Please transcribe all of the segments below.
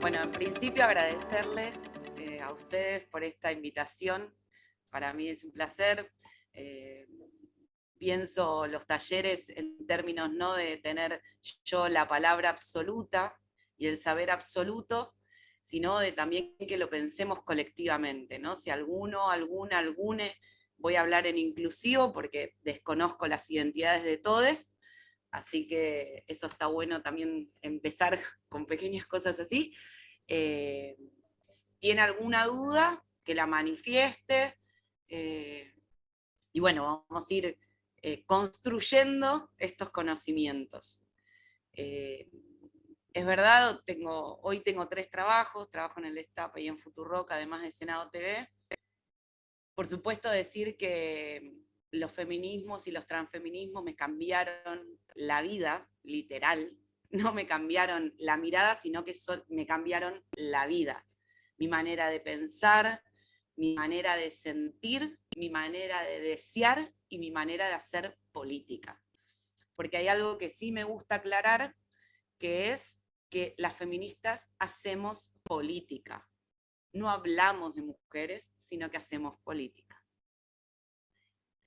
Bueno, en principio agradecerles a ustedes por esta invitación. Para mí es un placer. Eh, Pienso los talleres en términos no de tener yo la palabra absoluta y el saber absoluto, sino de también que lo pensemos colectivamente, ¿no? Si alguno, alguna, algune, voy a hablar en inclusivo porque desconozco las identidades de todos, así que eso está bueno también empezar con pequeñas cosas así. Eh, ¿Tiene alguna duda? Que la manifieste. Y bueno, vamos a ir construyendo estos conocimientos. Eh, es verdad, hoy tengo 3 trabajos, trabajo en el Destape y en Futurock, además de Senado TV. Por supuesto decir que los feminismos y los transfeminismos me cambiaron la vida, literal. No me cambiaron la mirada, sino que me cambiaron la vida. Mi manera de pensar, mi manera de sentir, mi manera de desear y mi manera de hacer política. Porque hay algo que sí me gusta aclarar, que es que las feministas hacemos política. No hablamos de mujeres, sino que hacemos política.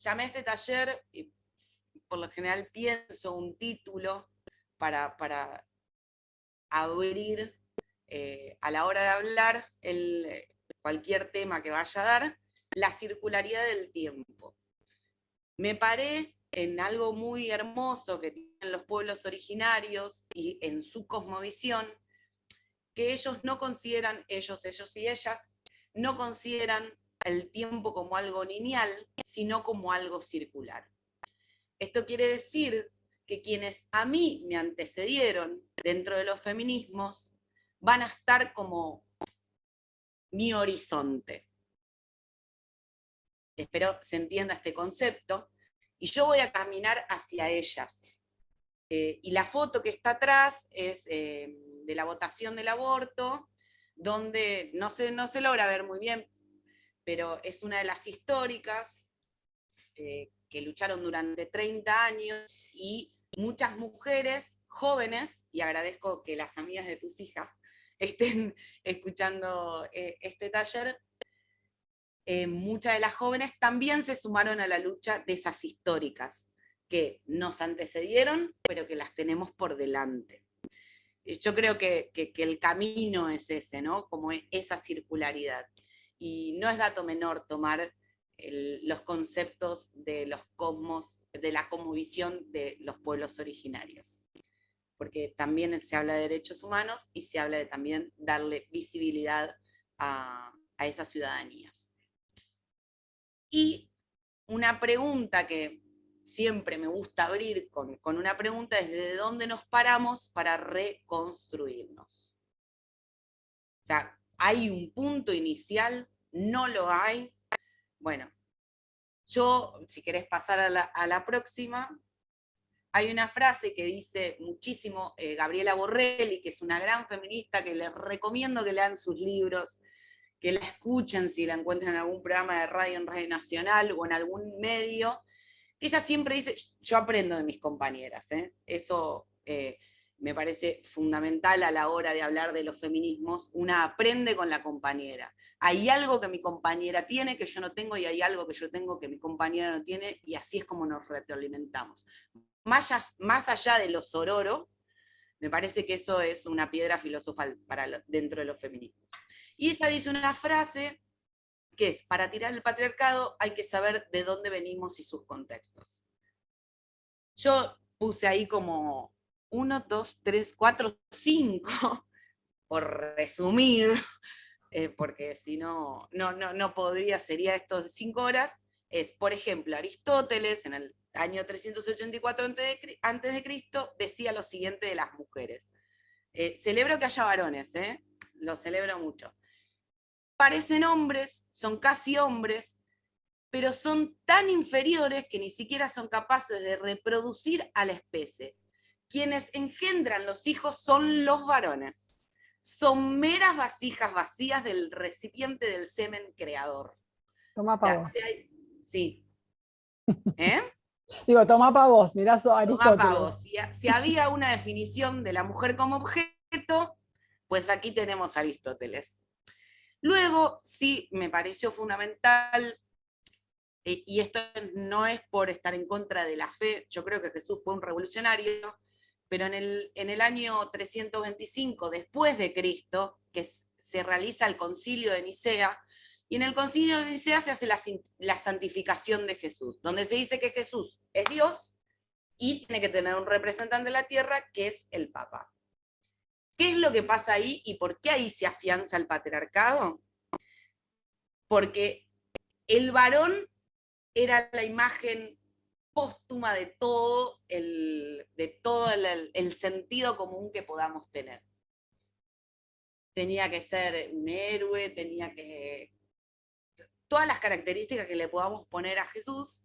Llamé a este taller y por lo general pienso un título para abrir a la hora de hablar cualquier tema que vaya a dar, la circularidad del tiempo. Me paré en algo muy hermoso que tienen los pueblos originarios y en su cosmovisión, que ellos no consideran, ellos y ellas, no consideran el tiempo como algo lineal, sino como algo circular. Esto quiere decir que quienes a mí me antecedieron dentro de los feminismos van a estar como mi horizonte. Espero se entienda este concepto. Y yo voy a caminar hacia ellas. Y la foto que está atrás es de la votación del aborto, donde no se logra ver muy bien, pero es una de las históricas que lucharon durante 30 años y muchas mujeres jóvenes, y agradezco que las amigas de tus hijas estén escuchando este taller, muchas de las jóvenes también se sumaron a la lucha de esas históricas, que nos antecedieron, pero que las tenemos por delante. Yo creo que el camino es ese, ¿no? Como esa circularidad. Y no es dato menor tomar los conceptos de los cosmos, de la cosmovisión de los pueblos originarios. Porque también se habla de derechos humanos y se habla de también darle visibilidad a esas ciudadanías. Y una pregunta que siempre me gusta abrir con una pregunta es ¿de dónde nos paramos para reconstruirnos? O sea, ¿hay un punto inicial? ¿No lo hay? Bueno, yo, si querés pasar a la próxima, hay una frase que dice muchísimo Gabriela Borrelli, que es una gran feminista, que les recomiendo que lean sus libros, que la escuchen si la encuentran en algún programa de radio en Radio Nacional o en algún medio, que ella siempre dice, yo aprendo de mis compañeras, eso me parece fundamental a la hora de hablar de los feminismos, una aprende con la compañera. Hay algo que mi compañera tiene que yo no tengo y hay algo que yo tengo que mi compañera no tiene y así es como nos retroalimentamos. Más allá de lo sororo, me parece que eso es una piedra filosofal dentro de los feminismos. Y ella dice una frase que es, para tirar el patriarcado hay que saber de dónde venimos y sus contextos. Yo puse ahí como 1, 2, 3, 4, 5, por resumir, porque si no, no podría, sería esto de 5 horas, es, por ejemplo, Aristóteles en el año 384 antes de Cristo decía lo siguiente de las mujeres. Celebro que haya varones, lo celebro mucho. Parecen hombres, son casi hombres, pero son tan inferiores que ni siquiera son capaces de reproducir a la especie. Quienes engendran los hijos son los varones. Son meras vasijas vacías del recipiente del semen creador. Toma para vos. Sí. ¿Eh? Digo, toma para vos, mirá Toma Aristóteles. pavos. Si había una definición de la mujer como objeto, Pues aquí tenemos a Aristóteles. Luego, sí, me pareció fundamental, y esto no es por estar en contra de la fe, yo creo que Jesús fue un revolucionario, pero en el año 325 después de Cristo, que se realiza el concilio de Nicea, y en el concilio de Nicea se hace la santificación de Jesús, donde se dice que Jesús es Dios y tiene que tener un representante en la tierra, que es el Papa. ¿Qué es lo que pasa ahí y por qué ahí se afianza el patriarcado? Porque el varón era la imagen póstuma de todo el sentido común que podamos tener. Tenía que ser un héroe, tenía que... Todas las características que le podamos poner a Jesús,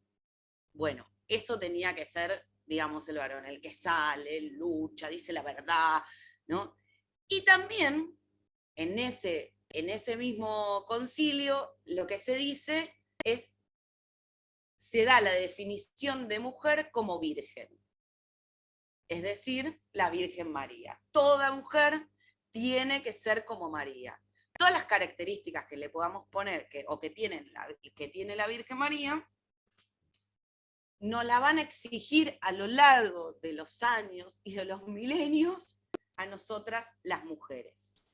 bueno, eso tenía que ser, digamos, el varón, el que sale, lucha, dice la verdad, ¿no? Y también, en ese mismo concilio, lo que se dice es, se da la definición de mujer como virgen. Es decir, la Virgen María. Toda mujer tiene que ser como María. Todas las características que le podamos poner, que tiene la Virgen María, nos la van a exigir a lo largo de los años y de los milenios a nosotras las mujeres.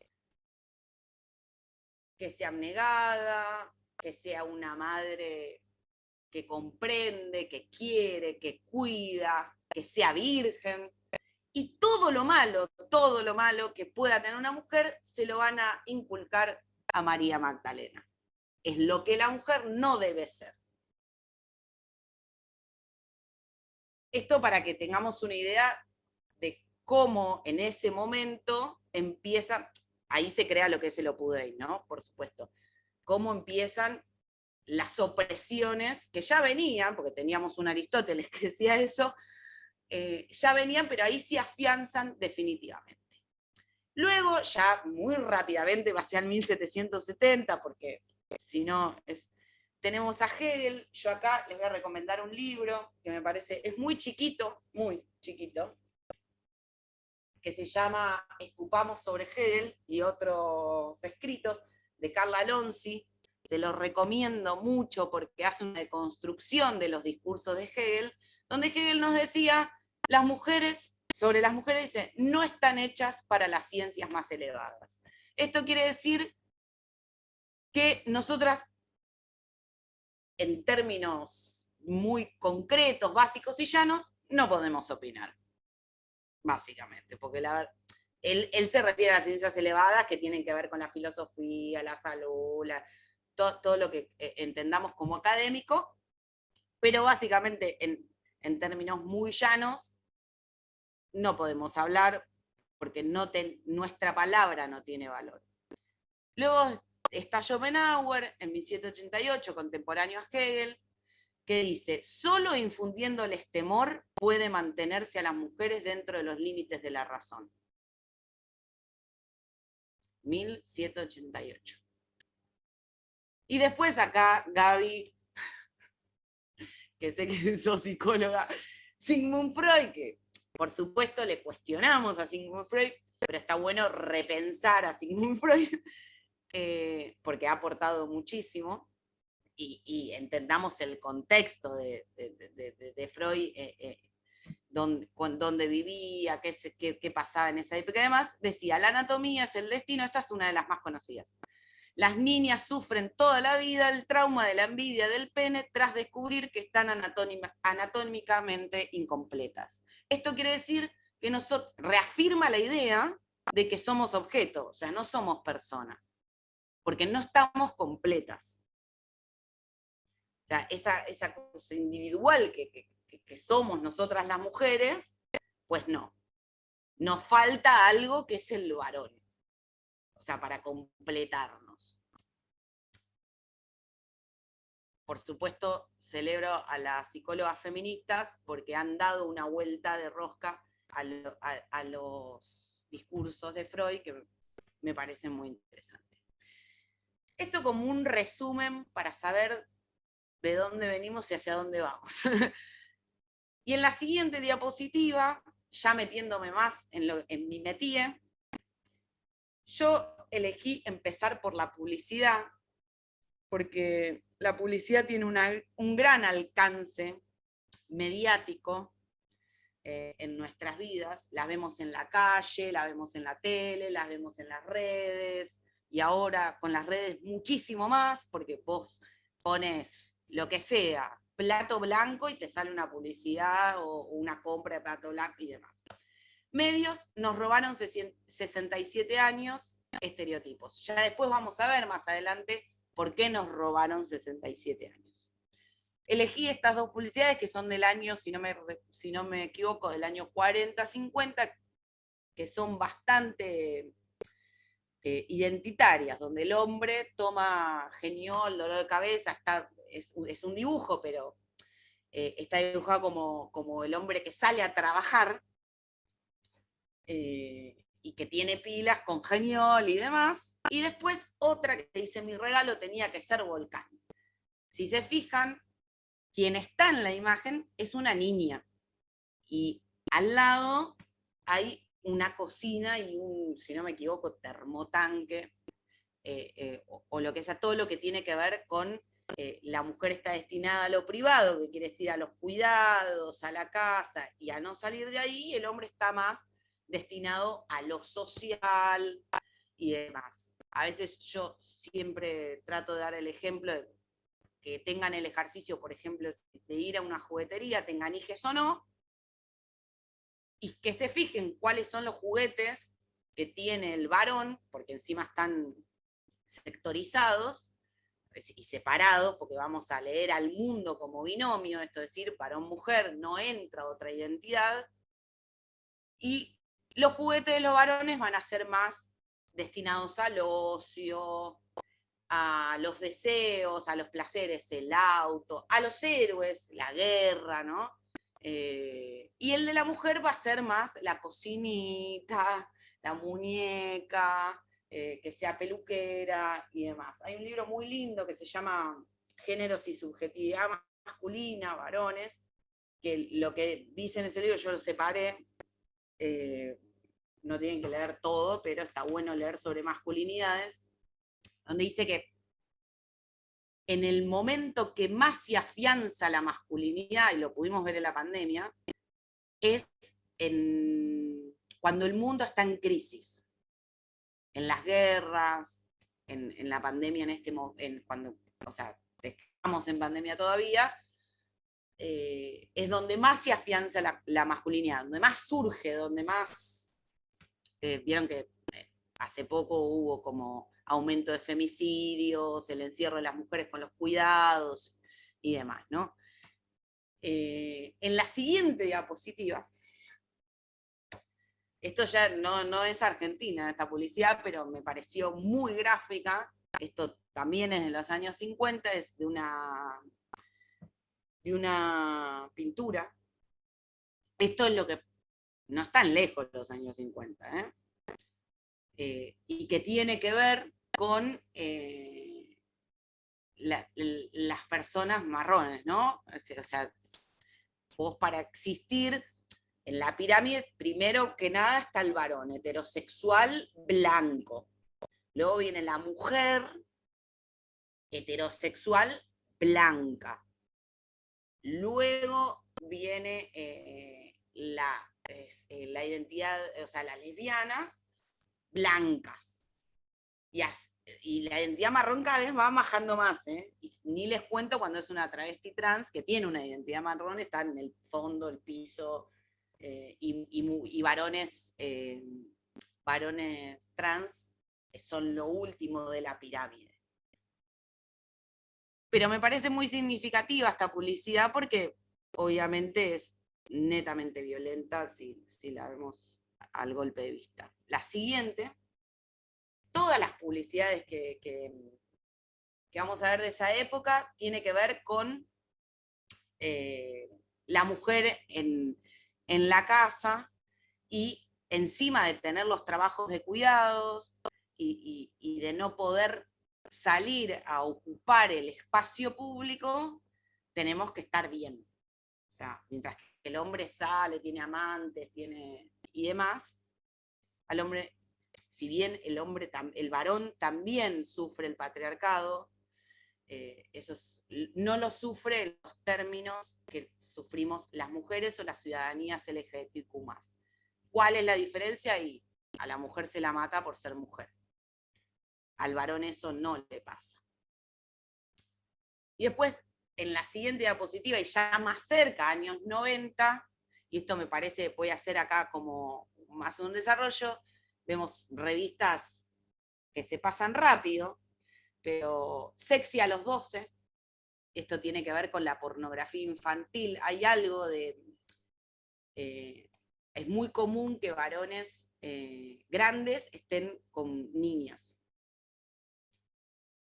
Que sea abnegada, que sea una madre que comprende, que quiere, que cuida, que sea virgen. Y todo lo malo que pueda tener una mujer, se lo van a inculcar a María Magdalena. Es lo que la mujer no debe ser. Esto para que tengamos una idea de cómo en ese momento empieza, ahí se crea lo que es el Opus Dei, ¿no? Por supuesto. Cómo empiezan las opresiones, que ya venían, porque teníamos un Aristóteles que decía eso, ya venían, pero ahí sí afianzan definitivamente. Luego, ya muy rápidamente, va a ser 1770, porque si no, tenemos a Hegel. Yo acá les voy a recomendar un libro que me parece, es muy chiquito, que se llama Escupamos sobre Hegel y otros escritos, de Carla Alonzi. Se los recomiendo mucho porque hace una deconstrucción de los discursos de Hegel, donde Hegel nos decía, sobre las mujeres dice, no están hechas para las ciencias más elevadas. Esto quiere decir que nosotras, en términos muy concretos, básicos y llanos, no podemos opinar, básicamente, porque él se refiere a las ciencias elevadas que tienen que ver con la filosofía, la salud, todo lo que entendamos como académico, pero básicamente en términos muy llanos no podemos hablar porque nuestra palabra no tiene valor. Luego está Schopenhauer en 1788, contemporáneo a Hegel, que dice, solo infundiéndoles temor puede mantenerse a las mujeres dentro de los límites de la razón. 1788. Y después acá, Gaby, que sé que sos psicóloga, Sigmund Freud, que por supuesto le cuestionamos a Sigmund Freud, pero está bueno repensar a Sigmund Freud, porque ha aportado muchísimo, y entendamos el contexto de Freud, dónde vivía, qué pasaba en esa época. Además, decía, la anatomía es el destino, esta es una de las más conocidas. Las niñas sufren toda la vida el trauma de la envidia del pene tras descubrir que están anatómicamente incompletas. Esto quiere decir que reafirma la idea de que somos objetos, o sea, no somos personas, porque no estamos completas. O sea, esa cosa individual que somos nosotras las mujeres, pues no. Nos falta algo que es el varón. O sea, para completarnos. Por supuesto, celebro a las psicólogas feministas porque han dado una vuelta de rosca a los discursos de Freud que me parecen muy interesantes. Esto como un resumen para saber de dónde venimos y hacia dónde vamos. Y en la siguiente diapositiva, ya metiéndome más en mi métier, Yo elegí empezar por la publicidad, porque la publicidad tiene un gran alcance mediático en nuestras vidas. La vemos en la calle, la vemos en la tele, la vemos en las redes, y ahora con las redes muchísimo más, porque vos pones lo que sea, plato blanco, y te sale una publicidad o una compra de plato blanco y demás. Medios nos robaron 67 años estereotipos. Ya después vamos a ver más adelante por qué nos robaron 67 años. Elegí estas dos publicidades que son del año, si no me equivoco, del año 40-50, que son bastante identitarias, donde el hombre toma geniol, dolor de cabeza, es un dibujo, pero está dibujado como el hombre que sale a trabajar, y que tiene pilas con geniol y demás. Y después otra que dice: mi regalo tenía que ser Volcán. Si se fijan, quien está en la imagen es una niña, y al lado hay una cocina y un, si no me equivoco, termotanque, o lo que sea, todo lo que tiene que ver con la mujer está destinada a lo privado, que quiere decir a los cuidados, a la casa y a no salir de ahí, y el hombre está más destinado a lo social y demás. A veces yo siempre trato de dar el ejemplo de que tengan el ejercicio, por ejemplo, de ir a una juguetería, tengan hijes o no, y que se fijen cuáles son los juguetes que tiene el varón, porque encima están sectorizados y separados, porque vamos a leer al mundo como binomio, esto es decir, varón-mujer, no entra otra identidad, y los juguetes de los varones van a ser más destinados al ocio, a los deseos, a los placeres, el auto, a los héroes, la guerra, ¿no? Y el de la mujer va a ser más la cocinita, la muñeca, que sea peluquera y demás. Hay un libro muy lindo que se llama Géneros y Subjetividad Masculina, Varones, que lo que dice en ese libro yo lo separé, no tienen que leer todo, pero está bueno leer sobre masculinidades, donde dice que en el momento que más se afianza la masculinidad, y lo pudimos ver en la pandemia, es cuando el mundo está en crisis, en las guerras, en la pandemia, cuando, o sea, estamos en pandemia todavía, es donde más se afianza la masculinidad, donde más surge, donde más, vieron que hace poco hubo como aumento de femicidios, el encierro de las mujeres con los cuidados y demás, ¿no? En la siguiente diapositiva, esto ya no es Argentina, esta publicidad, pero me pareció muy gráfica. Esto también es de los años 50, es de una pintura. Esto es lo que no es tan lejos de los años 50, y que tiene que ver con las personas marrones, ¿no? O sea, vos para existir en la pirámide, primero que nada está el varón heterosexual blanco. Luego viene la mujer heterosexual blanca. Luego viene la identidad, o sea, las lesbianas blancas. Y la identidad marrón cada vez va bajando más, ¿eh? Y ni les cuento cuando es una travesti trans que tiene una identidad marrón, está en el fondo, el piso, y varones trans son lo último de la pirámide. Pero me parece muy significativa esta publicidad porque obviamente es netamente violenta si la vemos al golpe de vista. La siguiente, todas las publicidades que vamos a ver de esa época tiene que ver con la mujer en la casa, y encima de tener los trabajos de cuidados y de no poder salir a ocupar el espacio público, tenemos que estar bien. O sea, mientras que el hombre sale, tiene amantes, y demás, al hombre si bien el varón también sufre el patriarcado, no lo sufre en los términos que sufrimos las mujeres o las ciudadanías LGBTQ+. ¿Cuál es la diferencia? Y a la mujer se la mata por ser mujer. Al varón eso no le pasa. Y después, en la siguiente diapositiva, y ya más cerca, años 90, y esto me parece, voy a hacer acá como más un desarrollo, vemos revistas que se pasan rápido, pero Sexy a los 12, esto tiene que ver con la pornografía infantil, hay algo de... es muy común que varones grandes estén con niñas.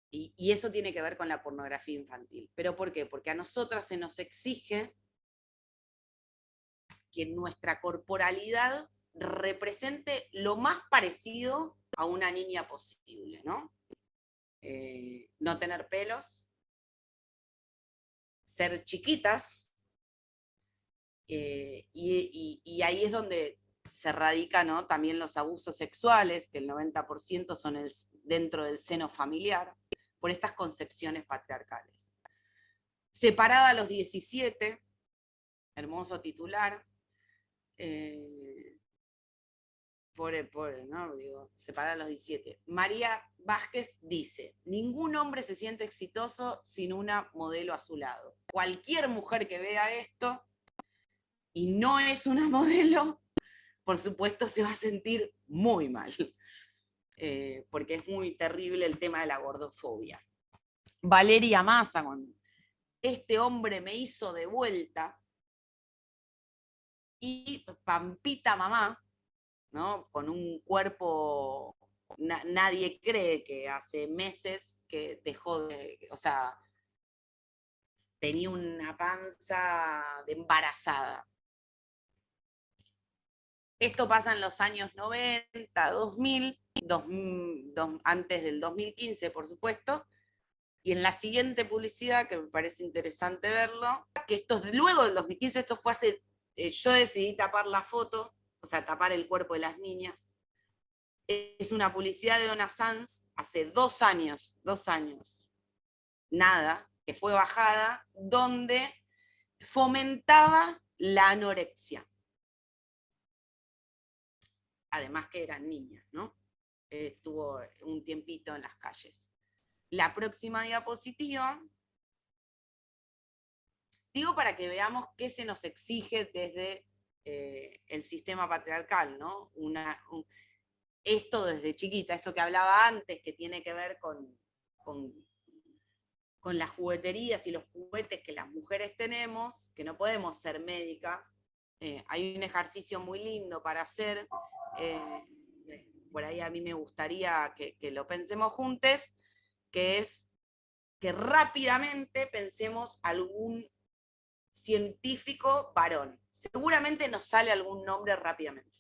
Y eso tiene que ver con la pornografía infantil. ¿Pero por qué? Porque a nosotras se nos exige que nuestra corporalidad represente lo más parecido a una niña posible, ¿no? No tener pelos, ser chiquitas, y ahí es donde se radican, ¿no?, también los abusos sexuales, que el 90% son dentro del seno familiar, por estas concepciones patriarcales. Separada a los 17, hermoso titular, ¿no? Digo, separada a los 17. María Vázquez dice, ningún hombre se siente exitoso sin una modelo a su lado. Cualquier mujer que vea esto y no es una modelo, por supuesto se va a sentir muy mal, porque es muy terrible el tema de la gordofobia. Valeria Massa, con este hombre me hizo de vuelta, y Pampita Mamá, ¿no?, con un cuerpo, nadie cree que hace meses que dejó de, o sea, tenía una panza de embarazada. Esto pasa en los años 90, 2000, antes del 2015, por supuesto, y en la siguiente publicidad, que me parece interesante verlo, que esto es luego del 2015, esto fue hace, yo decidí tapar la foto, o sea, tapar el cuerpo de las niñas. Es una publicidad de Donna Sanz hace 2 años, nada, que fue bajada, donde fomentaba la anorexia. Además que eran niñas, ¿no? Estuvo un tiempito en las calles. La próxima diapositiva, digo para que veamos qué se nos exige desde el sistema patriarcal, ¿no? Esto desde chiquita, eso que hablaba antes, que tiene que ver con las jugueterías y los juguetes que las mujeres tenemos, que no podemos ser médicas. Hay un ejercicio muy lindo para hacer, por ahí a mí me gustaría que lo pensemos juntos, que es que rápidamente pensemos algún científico varón. Seguramente nos sale algún nombre rápidamente.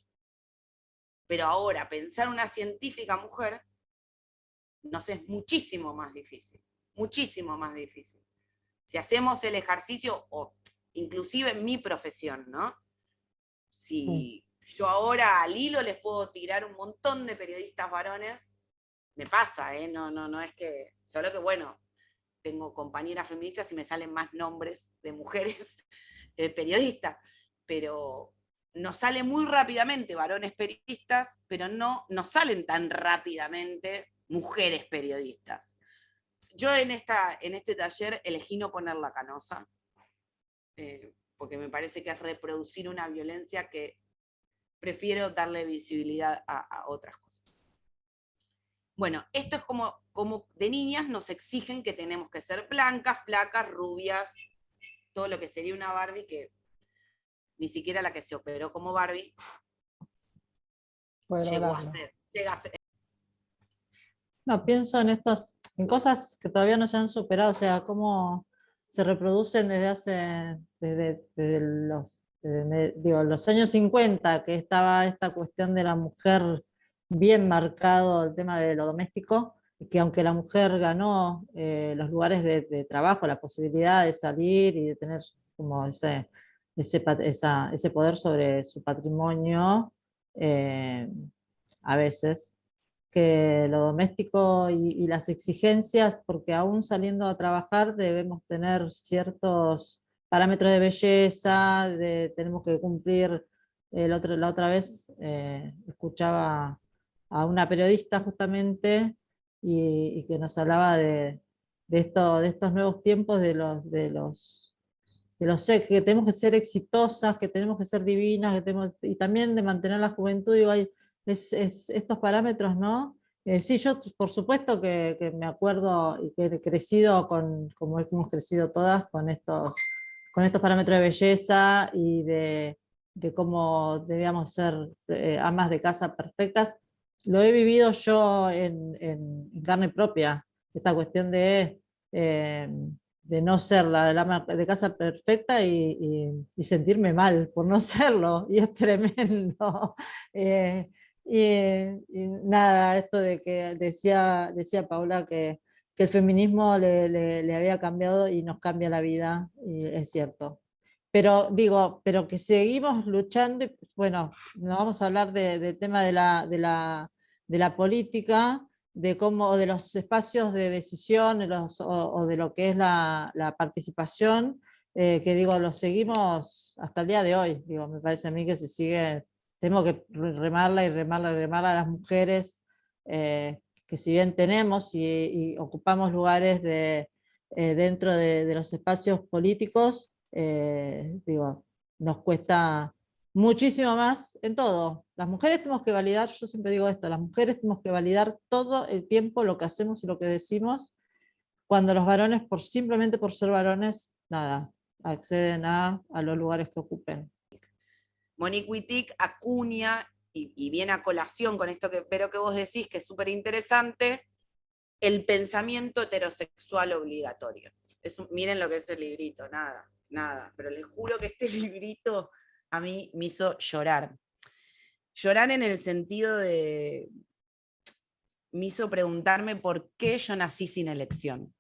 Pero ahora, pensar una científica mujer nos es muchísimo más difícil. Muchísimo más difícil. Si hacemos el ejercicio, o inclusive en mi profesión, ¿no? Si yo ahora al hilo les puedo tirar un montón de periodistas varones, me pasa, no es que, solo que bueno, tengo compañeras feministas y me salen más nombres de mujeres periodistas, pero nos sale muy rápidamente varones periodistas, pero no nos salen tan rápidamente mujeres periodistas. Yo en este taller elegí no poner la canosa, porque me parece que es reproducir una violencia que prefiero darle visibilidad a otras cosas. Bueno, esto es como de niñas nos exigen que tenemos que ser blancas, flacas, rubias, todo lo que sería una Barbie, que ni siquiera la que se operó como Barbie llega a ser. No, pienso en cosas que todavía no se han superado, o sea, cómo se reproducen desde los años 50, que estaba esta cuestión de la mujer bien marcado, el tema de lo doméstico, y que aunque la mujer ganó los lugares de trabajo, la posibilidad de salir y de tener como ese poder sobre su patrimonio, a veces que lo doméstico y las exigencias, porque aún saliendo a trabajar debemos tener ciertos parámetros de belleza, tenemos que cumplir. La otra vez escuchaba a una periodista justamente y que nos hablaba de estos nuevos tiempos, que tenemos que ser exitosas, que tenemos que ser divinas, y también de mantener la juventud. Digo, estos parámetros, ¿no? Sí, yo por supuesto que me acuerdo y que he crecido como hemos crecido todas, con estos parámetros de belleza y de cómo debíamos ser amas de casa perfectas. Lo he vivido yo en carne propia, esta cuestión eh, de no ser la ama de casa perfecta y sentirme mal por no serlo, y es tremendo. Eh, y nada, esto de que decía Paula que el feminismo le había cambiado y nos cambia la vida, y es cierto. Pero digo, pero que seguimos luchando, y bueno, no vamos a hablar del tema de la política, de cómo, o de los espacios de decisión, o de lo que es la participación, que digo, lo seguimos hasta el día de hoy. Digo, me parece a mí que se sigue, tenemos que remarla y remarla y remarla a las mujeres, que si bien tenemos y ocupamos lugares dentro de los espacios políticos, digo, nos cuesta muchísimo más en todo. Las mujeres tenemos que validar, yo siempre digo esto, las mujeres tenemos que validar todo el tiempo lo que hacemos y lo que decimos, cuando los varones, simplemente por ser varones, nada, acceden a los lugares que ocupen. Monique Wittig acuña, y viene a colación con esto pero que vos decís, que es súper interesante, el pensamiento heterosexual obligatorio. Miren lo que es el librito, nada, pero les juro que este librito a mí me hizo llorar. Llorar en el sentido de, me hizo preguntarme por qué yo nací sin elección.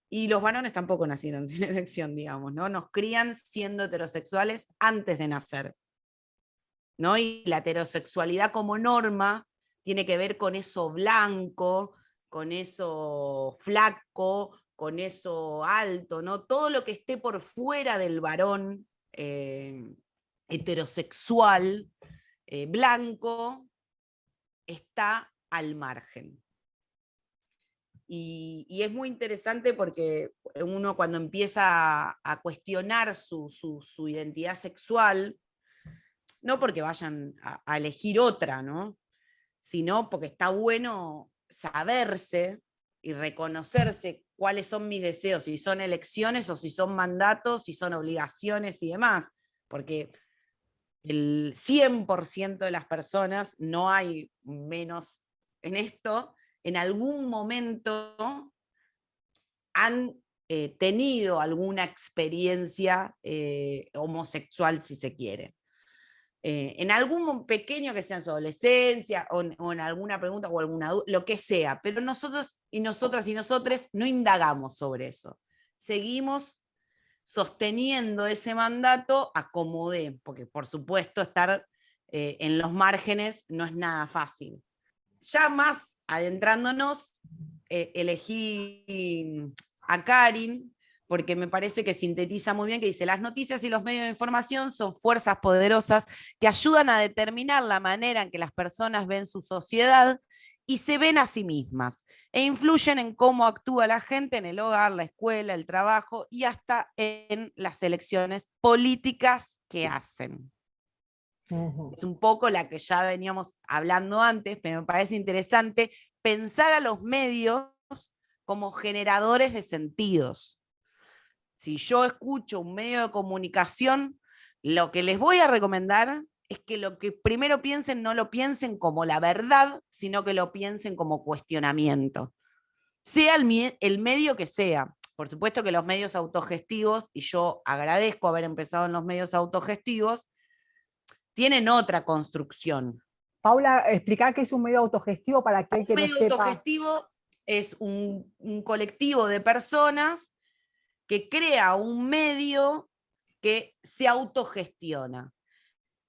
Y los varones tampoco nacieron sin elección, digamos, ¿no? Nos crían siendo heterosexuales antes de nacer, ¿no? Y la heterosexualidad como norma tiene que ver con eso blanco, con eso flaco, con eso alto, ¿no? Todo lo que esté por fuera del varón heterosexual blanco está al margen. Y es muy interesante porque uno, cuando empieza a cuestionar su identidad sexual, no porque vayan a elegir otra, ¿no? Sino porque está bueno saberse y reconocerse cuáles son mis deseos, si son elecciones o si son mandatos, si son obligaciones y demás, porque el 100% de las personas, no hay menos en esto, en algún momento han tenido alguna experiencia homosexual, si se quiere. En algún pequeño, que sea en su adolescencia, o en alguna pregunta o alguna duda, lo que sea, pero nosotros y nosotras y nosotres no indagamos sobre eso. Seguimos sosteniendo ese mandato a como dé, porque por supuesto estar en los márgenes no es nada fácil. Ya más adentrándonos, elegí a Karin, porque me parece que sintetiza muy bien, que dice: las noticias y los medios de información son fuerzas poderosas que ayudan a determinar la manera en que las personas ven su sociedad y se ven a sí mismas, e influyen en cómo actúa la gente en el hogar, la escuela, el trabajo y hasta en las elecciones políticas que hacen. Es un poco la que ya veníamos hablando antes, pero me parece interesante pensar a los medios como generadores de sentidos. Si yo escucho un medio de comunicación, lo que les voy a recomendar es que lo que primero piensen no lo piensen como la verdad, sino que lo piensen como cuestionamiento. Sea el medio que sea. Por supuesto que los medios autogestivos, y yo agradezco haber empezado en los medios autogestivos, tienen otra construcción. Paula, explica qué es un medio autogestivo para aquel que no sepa. Un medio autogestivo es un colectivo de personas que crea un medio que se autogestiona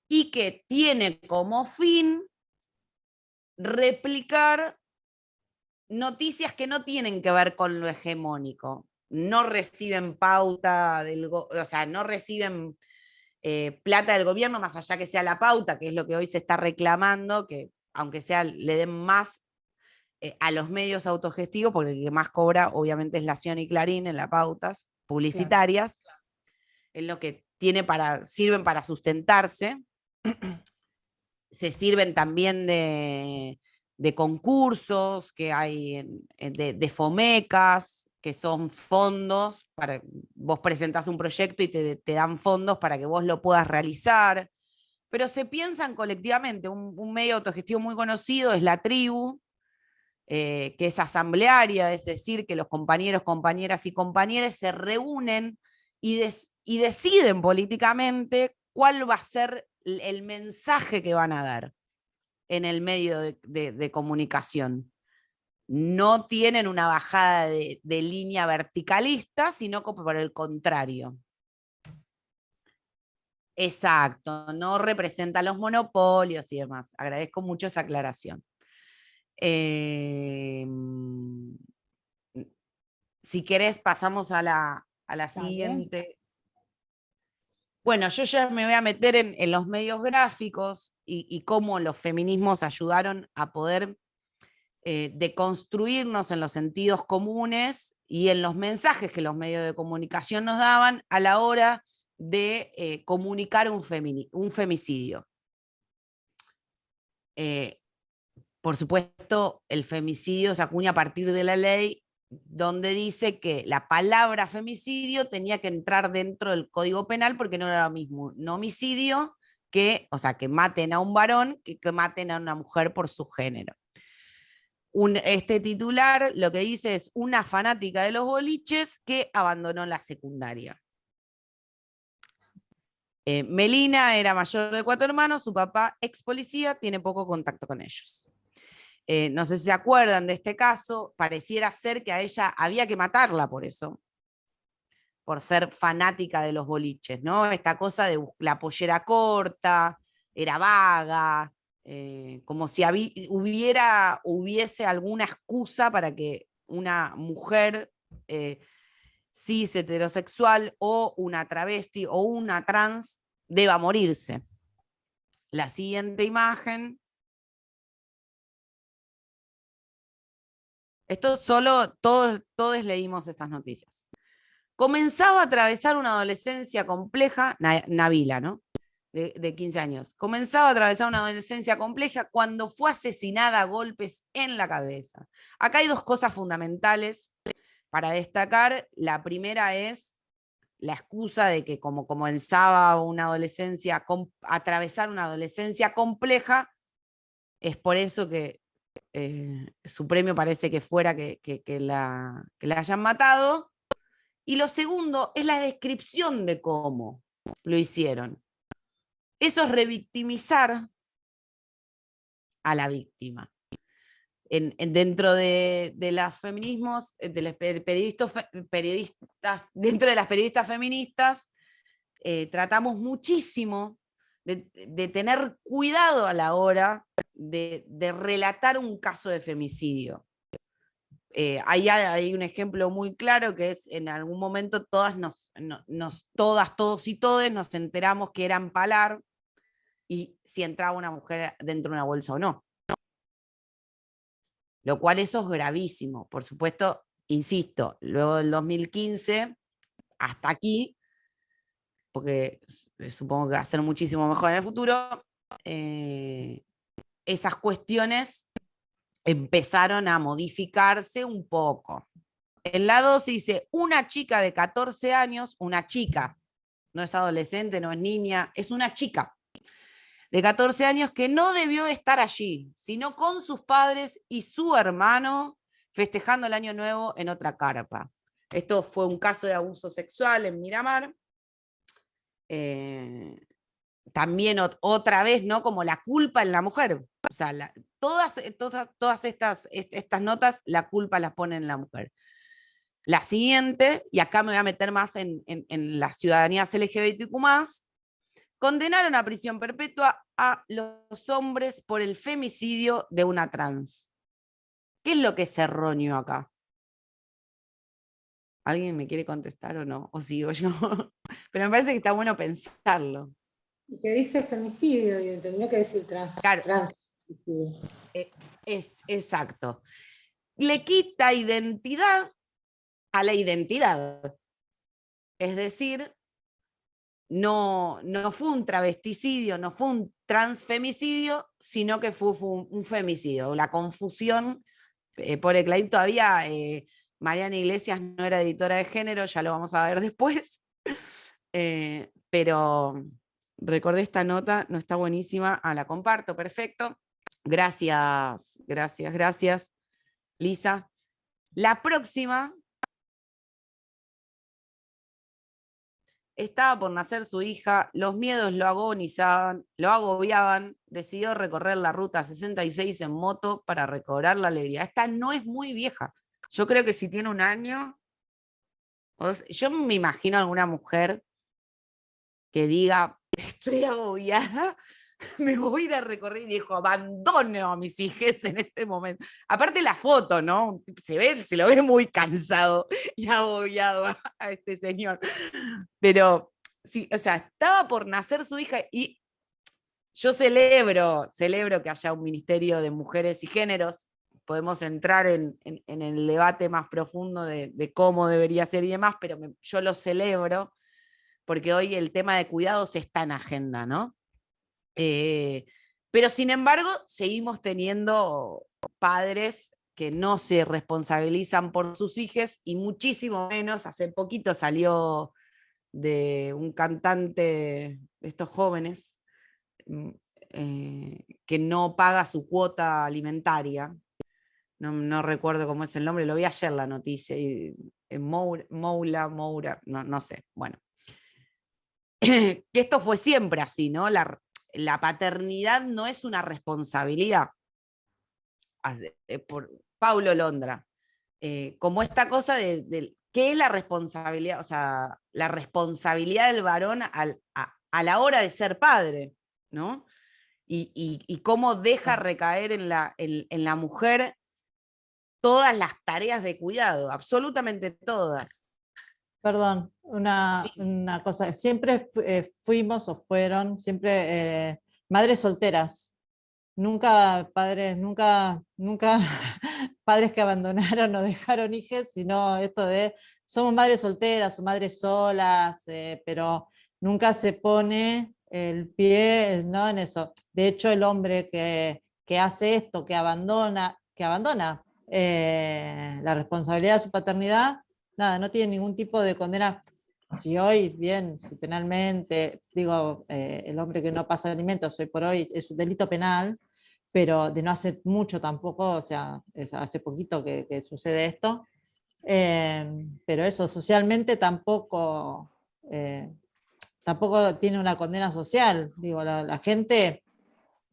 y que tiene como fin replicar noticias que no tienen que ver con lo hegemónico. No reciben pauta o sea, no reciben plata del gobierno, más allá que sea la pauta, que es lo que hoy se está reclamando, que aunque sea le den más a los medios autogestivos, porque el que más cobra obviamente es La Nación y Clarín en las pautas publicitarias, es lo que sirven para sustentarse. Se sirven también de concursos que hay, de fomecas, que son fondos, vos presentás un proyecto y te dan fondos para que vos lo puedas realizar, pero se piensan colectivamente. Un medio autogestivo muy conocido es La Tribu, que es asamblearia, es decir, que los compañeros, compañeras y compañeros se reúnen y deciden políticamente cuál va a ser el mensaje que van a dar en el medio de comunicación. No tienen una bajada de línea verticalista, sino como por el contrario. Exacto, no representa los monopolios y demás. Agradezco mucho esa aclaración. Si querés, pasamos a la siguiente. Bueno, yo ya me voy a meter en los medios gráficos y cómo los feminismos ayudaron a poder deconstruirnos en los sentidos comunes y en los mensajes que los medios de comunicación nos daban a la hora de comunicar un femicidio. Por supuesto, el femicidio se acuña a partir de la ley, donde dice que la palabra femicidio tenía que entrar dentro del Código Penal, porque no era lo mismo un homicidio, que maten a un varón, que maten a una mujer por su género. Este titular lo que dice es: una fanática de los boliches que abandonó la secundaria. Melina era mayor de 4 hermanos, su papá, ex policía, tiene poco contacto con ellos. No sé si se acuerdan de este caso, pareciera ser que a ella había que matarla por eso, por ser fanática de los boliches, ¿no? Esta cosa de la pollera corta, era vaga, como si hubiese alguna excusa para que una mujer cis, heterosexual, o una travesti, o una trans, deba morirse. La siguiente imagen. Esto solo, todos leímos estas noticias. Comenzaba a atravesar una adolescencia compleja, Nabila, ¿no? De 15 años. Comenzaba a atravesar una adolescencia compleja cuando fue asesinada a golpes en la cabeza. Acá hay 2 cosas fundamentales para destacar. La primera es la excusa de que como comenzaba una adolescencia, atravesar una adolescencia compleja, es por eso que su premio parece que fuera que la hayan matado. Y lo segundo es la descripción de cómo lo hicieron. Eso es revictimizar a la víctima. Dentro de los feminismos, de los periodistas, dentro de las periodistas feministas, tratamos muchísimo de tener cuidado a la hora de relatar un caso de femicidio. Hay un ejemplo muy claro que es: en algún momento todos y todes nos enteramos que era empalar y si entraba una mujer dentro de una bolsa o no. Lo cual eso es gravísimo. Por supuesto, insisto, luego del 2015 hasta aquí, porque supongo que va a ser muchísimo mejor en el futuro, esas cuestiones empezaron a modificarse un poco. En la 2 dice: una chica de 14 años, una chica, no es adolescente, no es niña, es una chica de 14 años que no debió estar allí, sino con sus padres y su hermano festejando el Año Nuevo en otra carpa. Esto fue un caso de abuso sexual en Miramar. También otra vez, ¿no? Como la culpa en la mujer. O sea, todas estas notas, la culpa las pone en la mujer. La siguiente, y acá me voy a meter más en las ciudadanías LGBTQ+, condenaron a prisión perpetua a los hombres por el femicidio de una trans. ¿Qué es lo que es erróneo acá? ¿Alguien me quiere contestar o no? ¿O sigo yo? Pero me parece que está bueno pensarlo. Y que dice femicidio y tendría que decir Claro. transfemicidio. Es exacto. Le quita identidad a la identidad. Es decir, no fue un travesticidio, no fue un transfemicidio, sino que fue un femicidio. La confusión, por Clarín todavía, Mariana Iglesias no era editora de género, ya lo vamos a ver después. Pero recordé esta nota, no está buenísima, la comparto, perfecto. Gracias, gracias, gracias, Lisa. La próxima. Estaba por nacer su hija, los miedos lo agonizaban, lo agobiaban, decidió recorrer la ruta 66 en moto para recobrar la alegría. Esta no es muy vieja. Yo creo que si tiene un año, yo me imagino a alguna mujer que diga, estoy agobiada, me voy a ir a recorrer, y dijo, abandono a mis hijas en este momento. Aparte la foto, ¿no? Se lo ve muy cansado y agobiado a este señor. Pero, sí, o sea, estaba por nacer su hija y yo celebro que haya un Ministerio de Mujeres y Géneros. Podemos entrar en el debate más profundo de cómo debería ser y demás, pero yo lo celebro porque hoy el tema de cuidados está en agenda, ¿no? Pero sin embargo, seguimos teniendo padres que no se responsabilizan por sus hijos y muchísimo menos, hace poquito salió de un cantante de estos jóvenes que no paga su cuota alimentaria. No recuerdo cómo es el nombre, lo vi ayer la noticia, Moura, no sé, bueno. Que esto fue siempre así, ¿no? La paternidad no es una responsabilidad. Por Paulo Londra, como esta cosa de ¿qué es la responsabilidad? O sea, la responsabilidad del varón a la hora de ser padre, ¿no? Y cómo deja recaer en la mujer todas las tareas de cuidado, absolutamente todas. Perdón, una cosa, siempre fuimos o fueron siempre madres solteras, nunca padres, nunca padres que abandonaron o dejaron hijos, sino esto de somos madres solteras o madres solas, pero nunca se pone el pie, ¿no? En eso. De hecho, el hombre que hace esto, que abandona la responsabilidad de su paternidad, nada, no tiene ningún tipo de condena. Si hoy, bien, si penalmente, digo, el hombre que no pasa alimentos hoy por hoy es un delito penal, pero de no hace mucho tampoco, o sea, es hace poquito que sucede esto, pero eso, socialmente tampoco tiene una condena social. Digo, la gente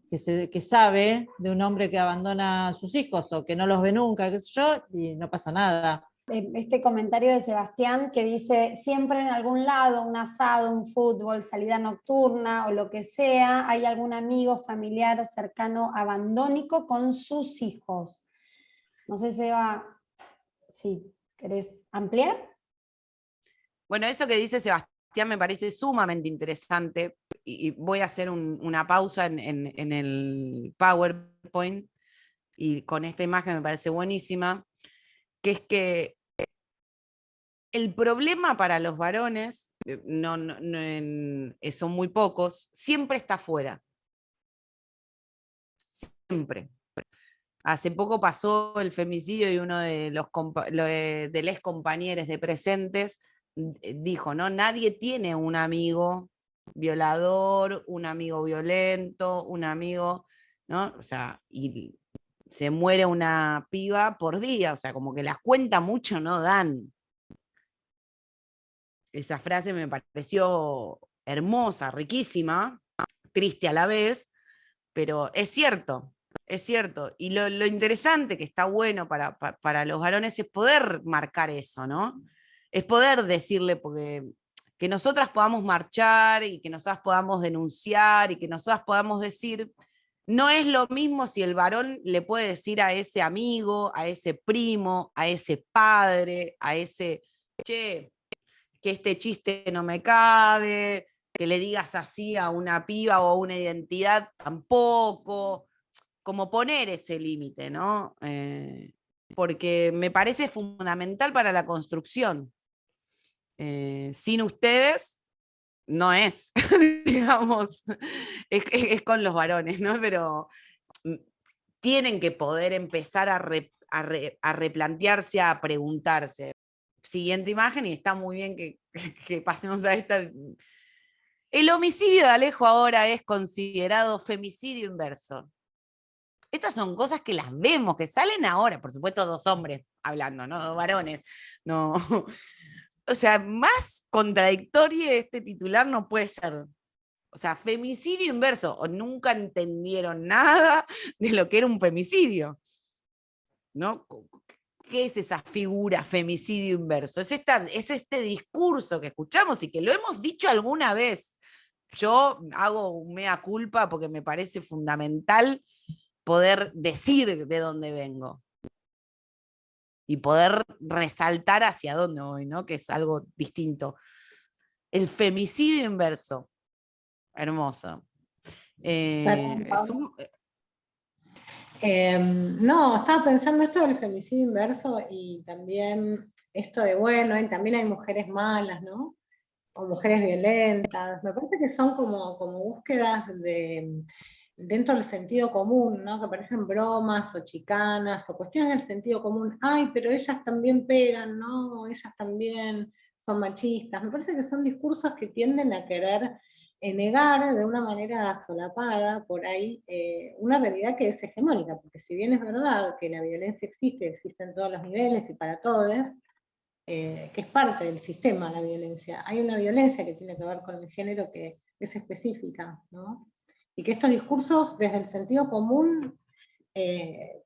que sabe de un hombre que abandona a sus hijos o que no los ve nunca, qué sé yo, y no pasa nada. Este comentario de Sebastián que dice, siempre en algún lado, un asado, un fútbol, salida nocturna o lo que sea, hay algún amigo, familiar o cercano abandónico con sus hijos. No sé, Seba, si querés ampliar. Bueno, eso que dice Sebastián me parece sumamente interesante y voy a hacer una pausa en el PowerPoint y con esta imagen me parece buenísima, que es que el problema para los varones, son muy pocos, siempre está afuera. Siempre. Hace poco pasó el femicidio y uno de los ex compañeros de Presentes dijo, ¿no? Nadie tiene un amigo violador, un amigo violento, un amigo, ¿no? O sea, y se muere una piba por día, o sea, como que las cuentas mucho no dan. Esa frase me pareció hermosa, riquísima, triste a la vez, pero es cierto, es cierto. Y lo interesante que está bueno para los varones es poder marcar eso, ¿no? Es poder decirle, porque que nosotras podamos marchar y que nosotras podamos denunciar y que nosotras podamos decir, no es lo mismo si el varón le puede decir a ese amigo, a ese primo, a ese padre, a ese, che, que este chiste no me cabe, que le digas así a una piba o a una identidad tampoco, como poner ese límite, ¿no? Porque me parece fundamental para la construcción. Sin ustedes no es, digamos, es con los varones, ¿no? Pero tienen que poder empezar a replantearse, a preguntarse. Siguiente imagen, y está muy bien que pasemos a esta. El homicidio de Alejo ahora es considerado femicidio inverso. Estas son cosas que las vemos, que salen ahora, por supuesto 2 hombres hablando, ¿no? 2 varones. No. O sea, más contradictorio este titular no puede ser. O sea, femicidio inverso, o nunca entendieron nada de lo que era un femicidio, ¿no? ¿Qué es esa figura femicidio inverso? Es este discurso que escuchamos y que lo hemos dicho alguna vez. Yo hago un mea culpa porque me parece fundamental poder decir de dónde vengo y poder resaltar hacia dónde voy, ¿no? Que es algo distinto. El femicidio inverso. Hermoso. No, estaba pensando esto del femicidio inverso y también esto de, bueno, y también hay mujeres malas, ¿no? O mujeres violentas. Me parece que son como búsquedas dentro del sentido común, ¿no? Que parecen bromas o chicanas o cuestiones del sentido común. Ay, pero ellas también pegan, ¿no? Ellas también son machistas. Me parece que son discursos que tienden a querer negar de una manera solapada por ahí una realidad que es hegemónica, porque si bien es verdad que la violencia existe en todos los niveles y para todos, que es parte del sistema la violencia, hay una violencia que tiene que ver con el género que es específica, ¿no? Y que estos discursos desde el sentido común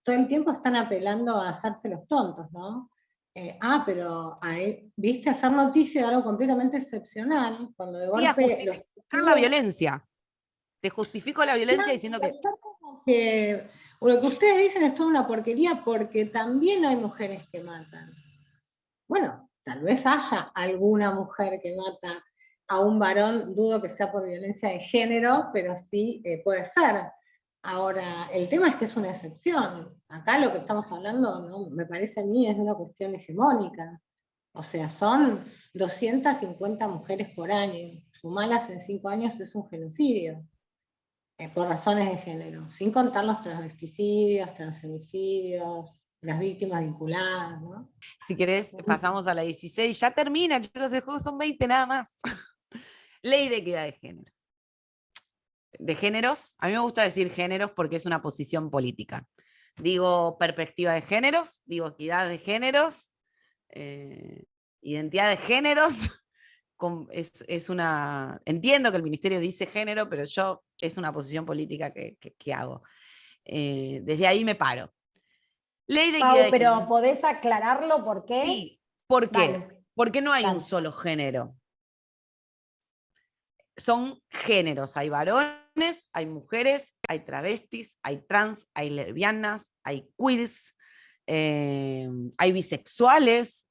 todo el tiempo están apelando a hacerse los tontos, ¿no? Pero viste hacer noticia de algo completamente excepcional, cuando de golpe... La violencia. Te justifico la violencia diciendo que lo que ustedes dicen es toda una porquería porque también hay mujeres que matan. Bueno, tal vez haya alguna mujer que mata a un varón, dudo que sea por violencia de género, pero sí puede ser. Ahora, el tema es que es una excepción. Acá lo que estamos hablando, ¿no? Me parece a mí, es de una cuestión hegemónica. O sea, son 250 mujeres por año. Sumalas en 5 años es un genocidio, por razones de género, sin contar los transvesticidios, transfemicidios, las víctimas vinculadas, ¿no? Si querés, pasamos a la 16. Ya termina, chicos, el juego son 20 nada más. Ley de equidad de género. De géneros, a mí me gusta decir géneros porque es una posición política. Digo perspectiva de géneros, digo equidad de géneros, identidad de géneros. Es una... Entiendo que el ministerio dice género, pero yo es una posición política que hago. Desde ahí me paro. Ley de equidad de pero género. ¿podés aclararlo por qué? Sí, ¿por qué? Dale. Porque no hay Dale. un solo género. Son géneros, hay varones, hay mujeres, hay travestis, hay trans, hay lesbianas, hay queers, hay bisexuales,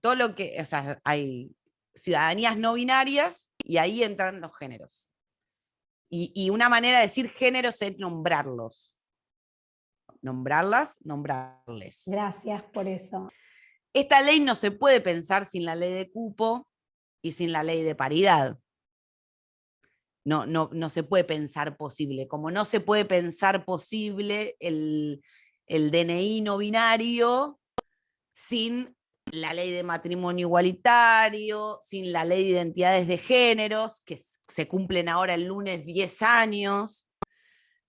todo lo que, o sea, hay ciudadanías no binarias y ahí entran los géneros. Y una manera de decir géneros es nombrarlos. Nombrarlas, nombrarles. Gracias por eso. Esta ley no se puede pensar sin la ley de cupo y sin la ley de paridad. No se puede pensar posible. Como no se puede pensar posible el DNI no binario sin la ley de matrimonio igualitario, sin la ley de identidades de géneros, que se cumplen ahora el lunes 10 años,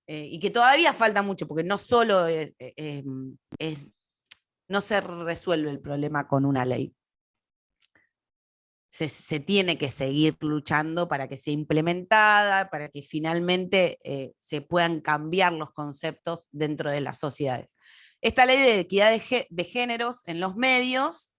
y que todavía falta mucho, porque no solo no se resuelve el problema con una ley. Se tiene que seguir luchando para que sea implementada, para que finalmente se puedan cambiar los conceptos dentro de las sociedades. Esta ley de equidad de géneros en los medios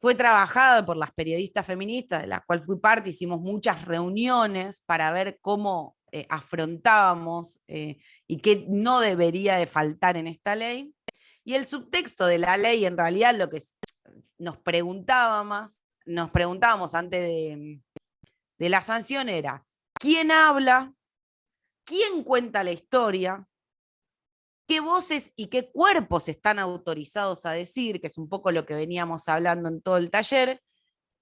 Fue trabajada por las periodistas feministas, de las cuales fui parte, hicimos muchas reuniones para ver cómo afrontábamos y qué no debería de faltar en esta ley. Y el subtexto de la ley, en realidad, lo que nos preguntábamos antes de la sanción era: ¿quién habla? ¿Quién cuenta la historia? ¿Qué voces y qué cuerpos están autorizados a decir? Que es un poco lo que veníamos hablando en todo el taller.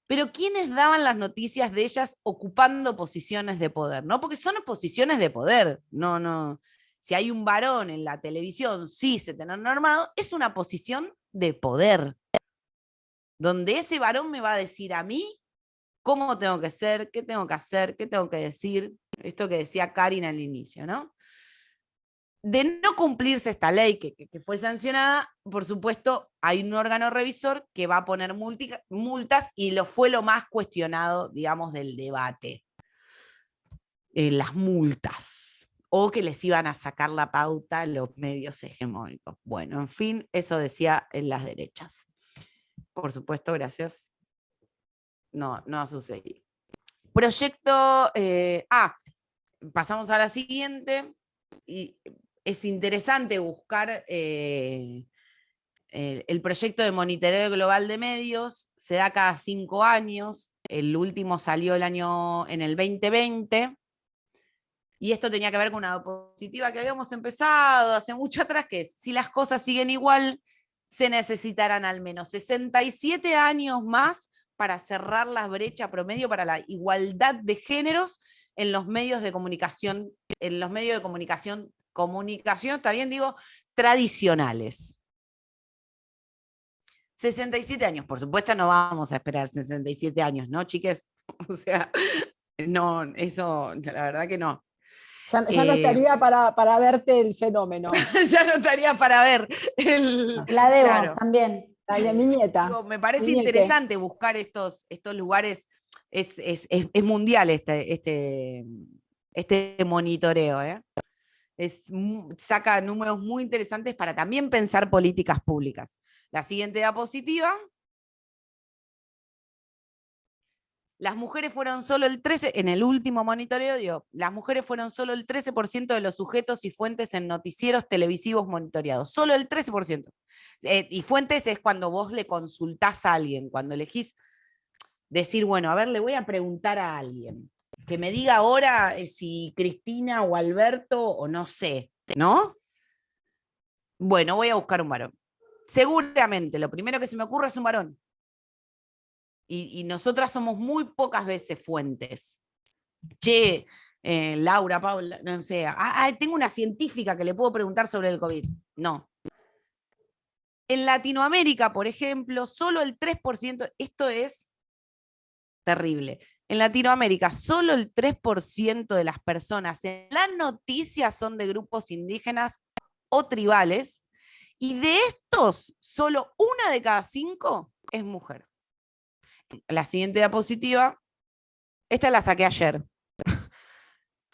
Pero ¿quiénes daban las noticias de ellas ocupando posiciones de poder? ¿No? Porque son posiciones de poder. No. Si hay un varón en la televisión, cis, heteronormado, es una posición de poder. Donde ese varón me va a decir a mí cómo tengo que ser, qué tengo que hacer, qué tengo que decir. Esto que decía Karin al inicio, ¿no? De no cumplirse esta ley que fue sancionada, por supuesto, hay un órgano revisor que va a poner multas y fue lo más cuestionado, digamos, del debate. Las multas, o que les iban a sacar la pauta a los medios hegemónicos. Bueno, en fin, eso decía en las derechas. Por supuesto, gracias. No ha sucedido. Proyecto, pasamos a la siguiente, y es interesante buscar el proyecto de monitoreo global de medios, se da cada 5 años, el último salió en el 2020, y esto tenía que ver con una diapositiva que habíamos empezado hace mucho atrás, que es: si las cosas siguen igual, se necesitarán al menos 67 años más para cerrar la brecha promedio para la igualdad de géneros en los medios de comunicación, está bien, digo, tradicionales. 67 años, por supuesto no vamos a esperar 67 años, ¿no, chiques? O sea, no, eso, la verdad que no. Ya no estaría para verte el fenómeno. Ya no estaría para ver La debo claro. También. La mi nieta. Digo, me parece Muñeque. interesante buscar estos lugares, es mundial este monitoreo, ¿eh? Saca números muy interesantes para también pensar políticas públicas. La siguiente diapositiva. Las mujeres fueron solo el 13%, en el último monitoreo, digo, las mujeres fueron solo el 13% de los sujetos y fuentes en noticieros televisivos monitoreados. Solo el 13%. Y fuentes es cuando vos le consultás a alguien, cuando elegís decir, bueno, a ver, le voy a preguntar a alguien que me diga ahora si Cristina o Alberto o no sé, ¿no? Bueno, voy a buscar un varón. Seguramente, lo primero que se me ocurre es un varón. Y nosotras somos muy pocas veces fuentes. Che, Laura, Paula, no sé, tengo una científica que le puedo preguntar sobre el COVID. No. En Latinoamérica, por ejemplo, solo el 3%, esto es terrible. En Latinoamérica, solo el 3% de las personas en las noticias son de grupos indígenas o tribales, y de estos, solo 1 de cada 5 es mujer. La siguiente diapositiva, esta la saqué ayer.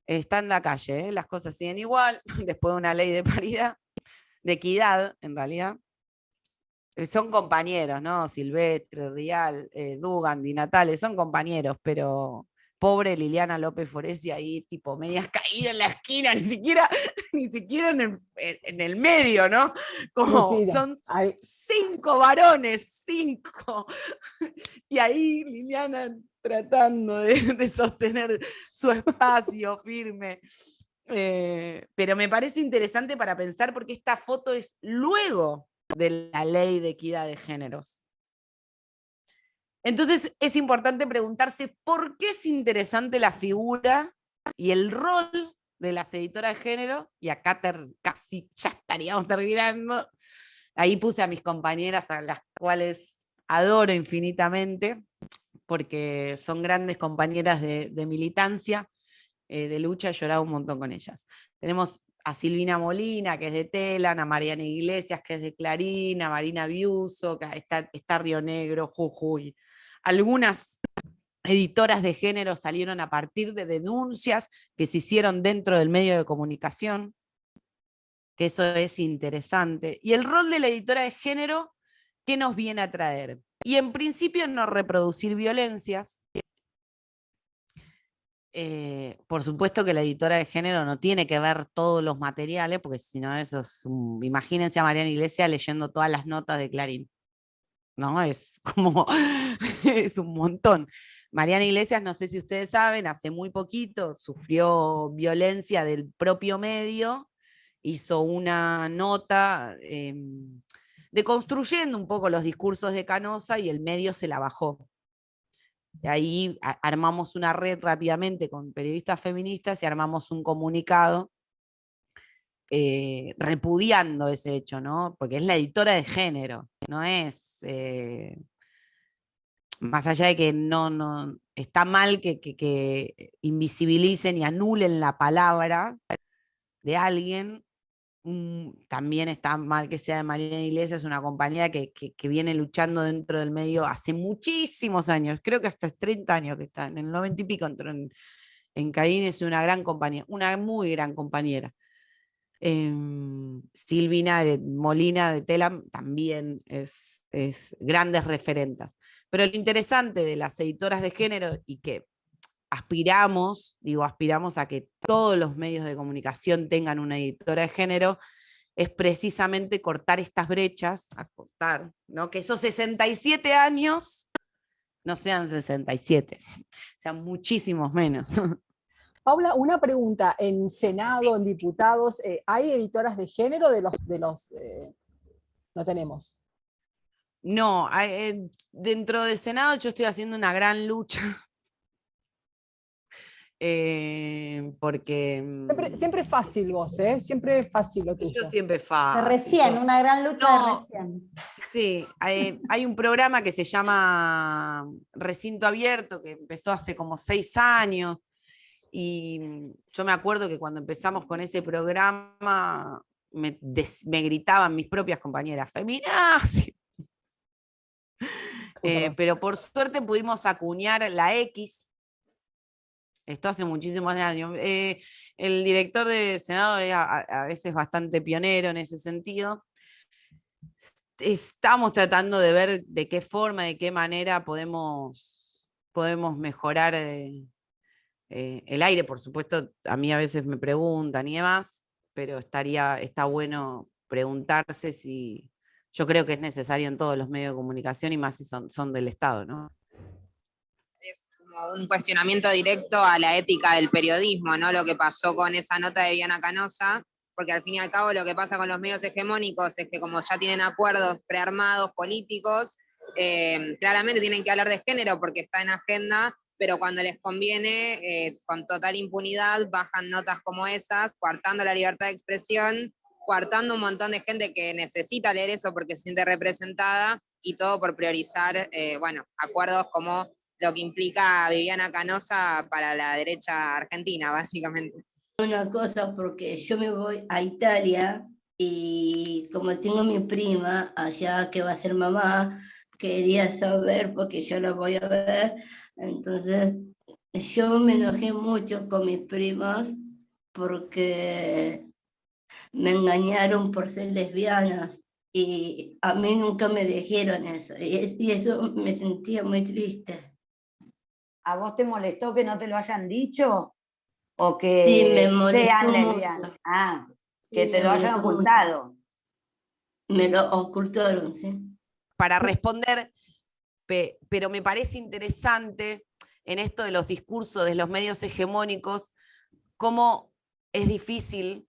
Está en la calle, ¿eh? Las cosas siguen igual, después de una ley de paridad, de equidad, en realidad. Son compañeros, ¿no? Silvestre, Rial, Dugan, Di Natale, son compañeros, pero pobre Liliana López Foresi ahí, tipo, medias caída en la esquina, ni siquiera en el medio, ¿no? Como sí, son 5 varones, 5. Y ahí Liliana tratando de sostener su espacio firme. Pero me parece interesante para pensar, porque esta foto es luego de la ley de equidad de géneros. Entonces es importante preguntarse por qué es interesante la figura y el rol de las editoras de género, y acá casi ya estaríamos terminando. Ahí puse a mis compañeras, a las cuales adoro infinitamente, porque son grandes compañeras de militancia, de lucha, he llorado un montón con ellas. Tenemos a Silvina Molina, que es de Telan, a Mariana Iglesias, que es de Clarín, a Marina Biuso, que está Río Negro, Jujuy. Algunas editoras de género salieron a partir de denuncias que se hicieron dentro del medio de comunicación, que eso es interesante. Y el rol de la editora de género, ¿qué nos viene a traer? Y en principio no reproducir violencias. Por supuesto que la editora de género no tiene que ver todos los materiales, porque si no, imagínense a Mariana Iglesias leyendo todas las notas de Clarín. ¿No? Es como, es un montón. Mariana Iglesias, no sé si ustedes saben, hace muy poquito sufrió violencia del propio medio, hizo una nota deconstruyendo un poco los discursos de Canosa y el medio se la bajó. Y ahí armamos una red rápidamente con periodistas feministas y armamos un comunicado repudiando ese hecho, ¿no? Porque es la editora de género, no es, más allá de que no está mal que invisibilicen y anulen la palabra de alguien, también está mal que sea de Mariana Iglesias, una compañera que viene luchando dentro del medio hace muchísimos años, creo que hasta 30 años que está, en el 90 y pico entró en Clarín, es una gran compañera, una muy gran compañera. Silvina Molina de Telam también es grandes referentes. Pero lo interesante de las editoras de género y que aspiramos a que todos los medios de comunicación tengan una editora de género, es precisamente cortar estas brechas, ¿no? Que esos 67 años no sean 67, sean muchísimos menos. Paula, una pregunta, en Senado, en diputados, ¿hay editoras de género no tenemos? No, dentro del Senado yo estoy haciendo una gran lucha. Porque... Siempre es fácil vos, ¿eh? Siempre es fácil lo tuyo. Yo siempre fácil. De recién, una gran lucha de recién. Sí, hay un programa que se llama Recinto Abierto, que empezó hace como 6 años. Y yo me acuerdo que cuando empezamos con ese programa me gritaban mis propias compañeras, feminazi. Pero por suerte pudimos acuñar la X. Esto hace muchísimos años. El director del Senado es a veces bastante pionero en ese sentido. Estamos tratando de ver de qué forma, de qué manera podemos mejorar el aire. Por supuesto, a mí a veces me preguntan y demás, pero está bueno preguntarse si... Yo creo que es necesario en todos los medios de comunicación y más si son del Estado, ¿no? Es como un cuestionamiento directo a la ética del periodismo, ¿no? Lo que pasó con esa nota de Viviana Canosa, porque al fin y al cabo lo que pasa con los medios hegemónicos es que como ya tienen acuerdos prearmados políticos, claramente tienen que hablar de género porque está en agenda, pero cuando les conviene, con total impunidad, bajan notas como esas, coartando la libertad de expresión, coartando un montón de gente que necesita leer eso porque se siente representada, y todo por priorizar, acuerdos como lo que implica Viviana Canosa para la derecha argentina, básicamente. Una cosa, porque yo me voy a Italia y como tengo mi prima allá que va a ser mamá, quería saber, porque yo la voy a ver, entonces yo me enojé mucho con mis primas porque me engañaron por ser lesbianas y a mí nunca me dijeron eso y eso me sentía muy triste. ¿A vos te molestó que no te lo hayan dicho? ¿O que sí, me molestó sean lesbianas? Ah, sí, que te lo hayan ocultado. Mucho. Me lo ocultaron, sí. Para responder, pero me parece interesante en esto de los discursos de los medios hegemónicos, cómo es difícil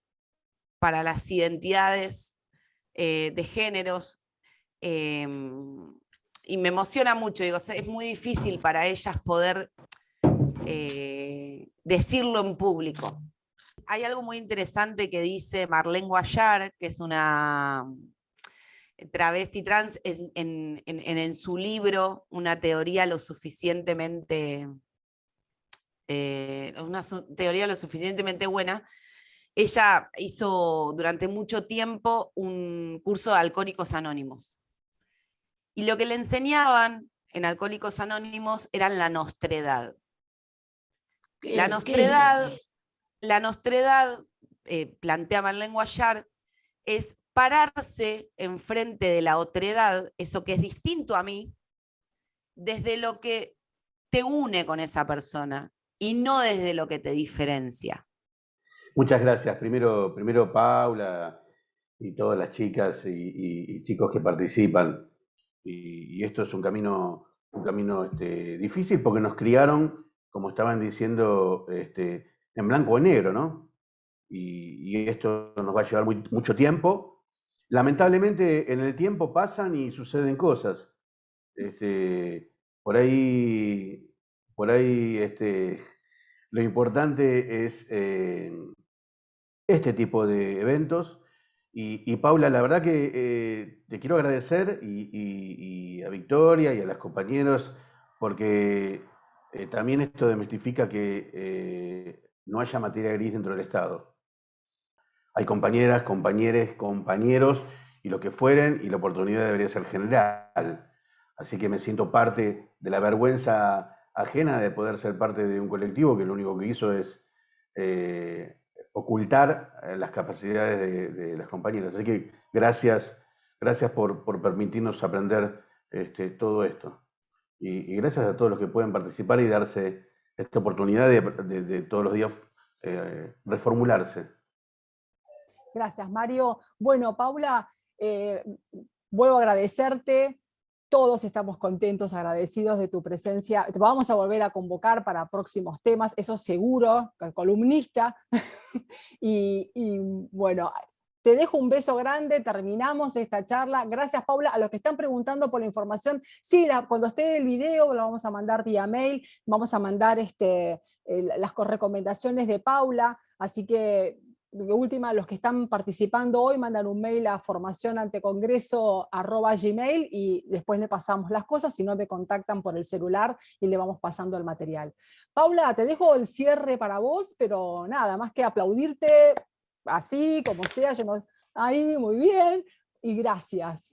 para las identidades de géneros, y me emociona mucho, digo, es muy difícil para ellas poder decirlo en público. Hay algo muy interesante que dice Marlene Guayar, que es una travesti trans, en su libro Una teoría lo suficientemente buena. Ella hizo durante mucho tiempo un curso de Alcohólicos Anónimos. Y lo que le enseñaban en Alcohólicos Anónimos eran la nostredad. La nostredad, plantea Marlene Guayar, es pararse enfrente de la otredad, eso que es distinto a mí, desde lo que te une con esa persona y no desde lo que te diferencia. Muchas gracias. Primero Paula y todas las chicas y chicos que participan. Y esto es un camino difícil porque nos criaron, como estaban diciendo, en blanco o negro, ¿no? Y esto nos va a llevar mucho tiempo. Lamentablemente en el tiempo pasan y suceden cosas. Por ahí lo importante es este tipo de eventos. Y Paula, la verdad que te quiero agradecer y a Victoria y a las compañeros, porque también esto desmistifica que no haya materia gris dentro del Estado. Hay compañeras, compañeros, compañeros y lo que fueren, y la oportunidad debería ser general. Así que me siento parte de la vergüenza ajena de poder ser parte de un colectivo que lo único que hizo es ocultar las capacidades de las compañeras. Así que gracias por permitirnos aprender todo esto. Y gracias a todos los que pueden participar y darse esta oportunidad de todos los días reformularse. Gracias, Mario. Bueno, Paula, vuelvo a agradecerte. Todos estamos contentos, agradecidos de tu presencia. Te vamos a volver a convocar para próximos temas, eso seguro, columnista. y bueno, te dejo un beso grande, terminamos esta charla. Gracias, Paula. A los que están preguntando por la información, sí, cuando esté el video lo vamos a mandar vía mail, vamos a mandar las recomendaciones de Paula, así que de última, los que están participando hoy mandan un mail a formacionantecongreso@gmail y después le pasamos las cosas, si no me contactan por el celular y le vamos pasando el material. Paula, te dejo el cierre para vos, pero nada, más que aplaudirte, así, como sea, ahí, muy bien, y gracias.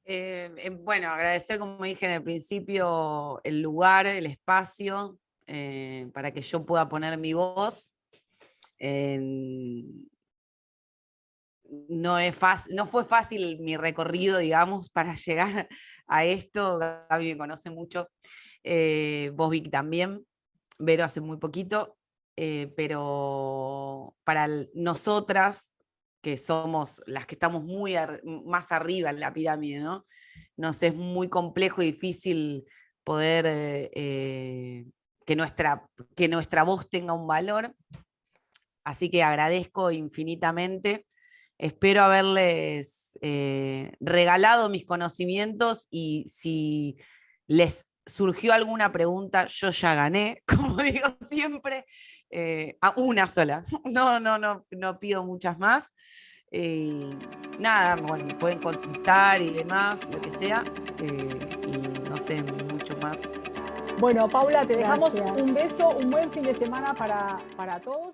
Bueno, agradecer, como dije en el principio, el lugar, el espacio, para que yo pueda poner mi voz. No fue fácil mi recorrido, digamos, para llegar a esto. Gaby me conoce mucho, vos, Vic, también, Vero hace muy poquito, pero para nosotras, que somos las que estamos más arriba en la pirámide, ¿no? Nos es muy complejo y difícil poder que nuestra voz tenga un valor. Así que agradezco infinitamente. Espero haberles regalado mis conocimientos y si les surgió alguna pregunta, yo ya gané, como digo siempre, a una sola. No pido muchas más. Nada, bueno, pueden consultar y demás, lo que sea, y no sé, mucho más. Bueno, Paula, te dejamos un beso, un buen fin de semana para todos.